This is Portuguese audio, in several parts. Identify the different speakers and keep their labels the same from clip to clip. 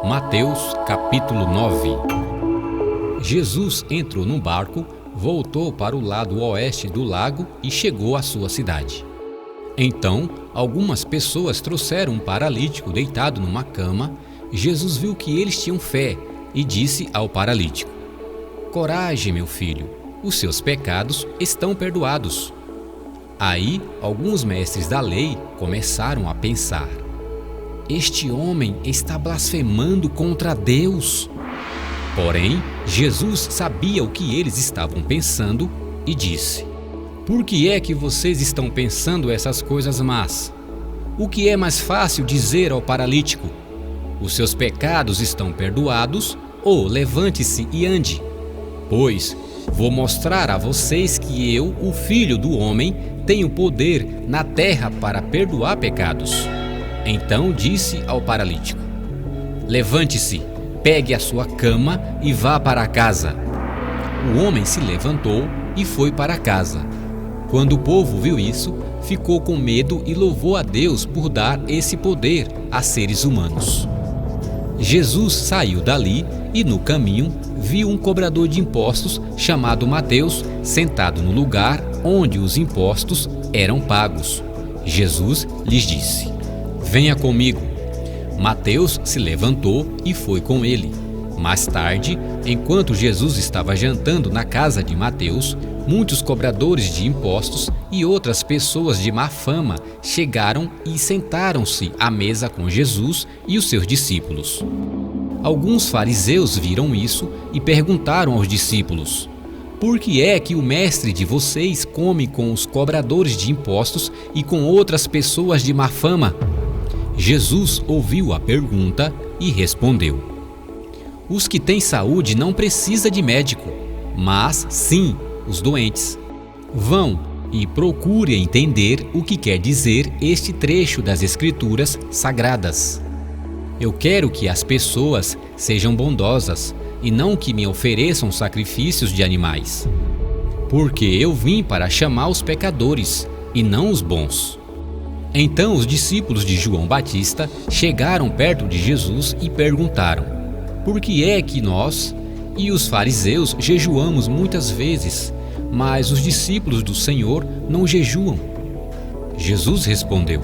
Speaker 1: Mateus capítulo 9. Jesus entrou num barco, voltou para o lado oeste do lago e chegou à sua cidade. Então, algumas pessoas trouxeram um paralítico deitado numa cama. Jesus viu que eles tinham fé e disse ao paralítico: "Coragem, meu filho, os seus pecados estão perdoados." Aí, alguns mestres da lei começaram a pensar: "Este homem está blasfemando contra Deus." Porém, Jesus sabia o que eles estavam pensando e disse: "Por que é que vocês estão pensando essas coisas más? O que é mais fácil dizer ao paralítico: os seus pecados estão perdoados, ou levante-se e ande? Pois vou mostrar a vocês que eu, o Filho do Homem, tenho poder na terra para perdoar pecados." Então disse ao paralítico: "Levante-se, pegue a sua cama e vá para casa." O homem se levantou e foi para casa. Quando o povo viu isso, ficou com medo e louvou a Deus por dar esse poder a seres humanos. Jesus saiu dali e, no caminho, viu um cobrador de impostos chamado Mateus sentado no lugar onde os impostos eram pagos. Jesus lhes disse: "Venha comigo." Mateus se levantou e foi com ele. Mais tarde, enquanto Jesus estava jantando na casa de Mateus, muitos cobradores de impostos e outras pessoas de má fama chegaram e sentaram-se à mesa com Jesus e os seus discípulos. Alguns fariseus viram isso e perguntaram aos discípulos: "Por que é que o mestre de vocês come com os cobradores de impostos e com outras pessoas de má fama?" Jesus ouviu a pergunta e respondeu: "Os que têm saúde não precisam de médico, mas sim os doentes. Vão e procurem entender o que quer dizer este trecho das Escrituras Sagradas. Eu quero que as pessoas sejam bondosas e não que me ofereçam sacrifícios de animais. Porque eu vim para chamar os pecadores e não os bons." Então os discípulos de João Batista chegaram perto de Jesus e perguntaram: "Por que é que nós e os fariseus jejuamos muitas vezes, mas os discípulos do Senhor não jejuam?" Jesus respondeu: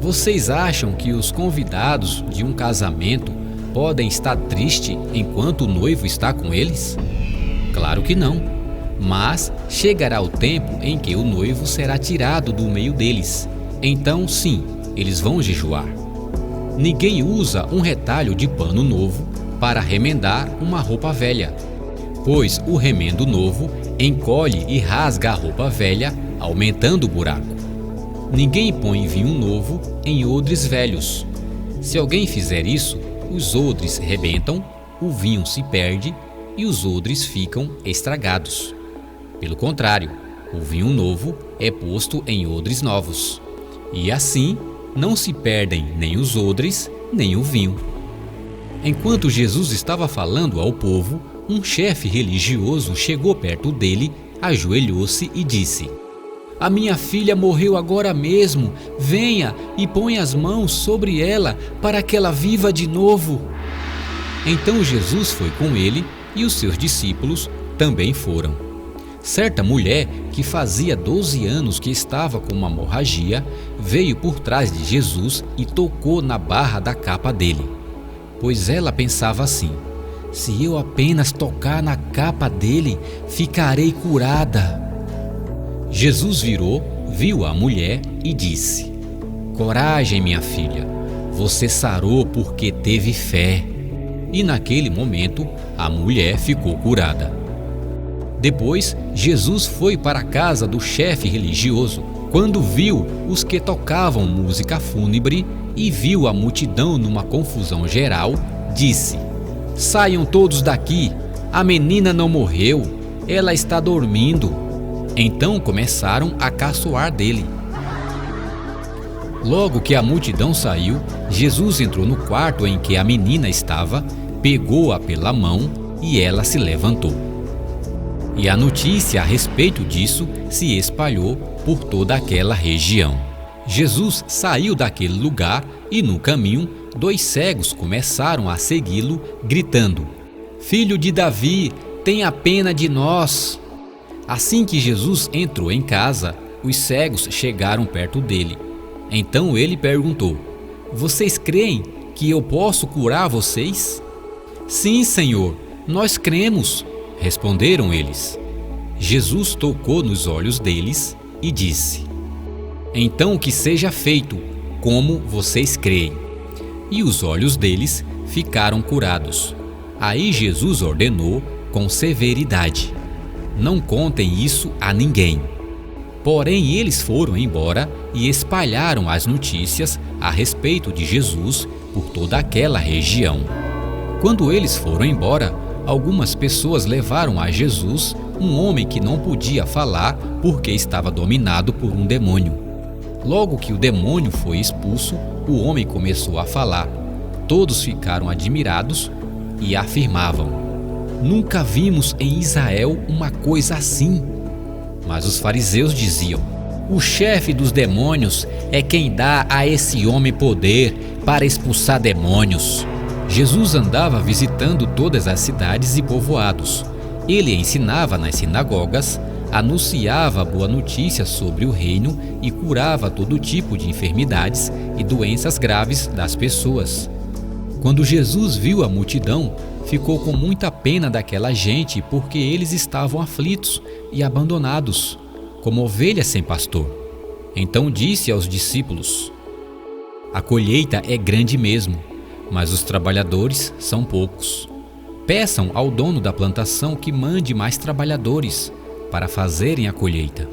Speaker 1: "Vocês acham que os convidados de um casamento podem estar tristes enquanto o noivo está com eles? Claro que não. Mas chegará o tempo em que o noivo será tirado do meio deles. Então, sim, eles vão jejuar. Ninguém usa um retalho de pano novo para remendar uma roupa velha, pois o remendo novo encolhe e rasga a roupa velha, aumentando o buraco. Ninguém põe vinho novo em odres velhos. Se alguém fizer isso, os odres rebentam, o vinho se perde e os odres ficam estragados. Pelo contrário, o vinho novo é posto em odres novos. E assim, não se perdem nem os odres, nem o vinho." Enquanto Jesus estava falando ao povo, um chefe religioso chegou perto dele, ajoelhou-se e disse: "A minha filha morreu agora mesmo. Venha e põe as mãos sobre ela para que ela viva de novo." Então Jesus foi com ele e os seus discípulos também foram. Certa mulher, que fazia 12 anos que estava com uma hemorragia, veio por trás de Jesus e tocou na barra da capa dele, pois ela pensava assim: "Se eu apenas tocar na capa dele, ficarei curada." Jesus virou, viu a mulher e disse: "Coragem, minha filha, você sarou porque teve fé." E naquele momento, a mulher ficou curada. Depois, Jesus foi para a casa do chefe religioso. Quando viu os que tocavam música fúnebre e viu a multidão numa confusão geral, disse: "Saiam todos daqui, a menina não morreu, ela está dormindo." Então começaram a caçoar dele. Logo que a multidão saiu, Jesus entrou no quarto em que a menina estava, pegou-a pela mão e ela se levantou. E a notícia a respeito disso se espalhou por toda aquela região. Jesus saiu daquele lugar e, no caminho, 2 cegos começaram a segui-lo, gritando: Filho de Davi, tenha pena de nós. Assim que Jesus entrou em casa, os cegos chegaram perto dele. Então ele perguntou: Vocês creem que eu posso curar vocês? Sim, Senhor, nós cremos, responderam eles. Jesus tocou nos olhos deles e disse: Então que seja feito como vocês creem. E os olhos deles ficaram curados. Aí Jesus ordenou com severidade: Não contem isso a ninguém. Porém, eles foram embora e espalharam as notícias a respeito de Jesus por toda aquela região. Quando eles foram embora, algumas pessoas levaram a Jesus um homem que não podia falar porque estava dominado por um demônio. Logo que o demônio foi expulso, o homem começou a falar. Todos ficaram admirados e afirmavam: Nunca vimos em Israel uma coisa assim. Mas os fariseus diziam: O chefe dos demônios é quem dá a esse homem poder para expulsar demônios. Jesus andava visitando todas as cidades e povoados. Ele ensinava nas sinagogas, anunciava a boa notícia sobre o reino e curava todo tipo de enfermidades e doenças graves das pessoas. Quando Jesus viu a multidão, ficou com muita pena daquela gente porque eles estavam aflitos e abandonados, como ovelhas sem pastor. Então disse aos discípulos: A colheita é grande mesmo, mas os trabalhadores são poucos. Peçam ao dono da plantação que mande mais trabalhadores para fazerem a colheita.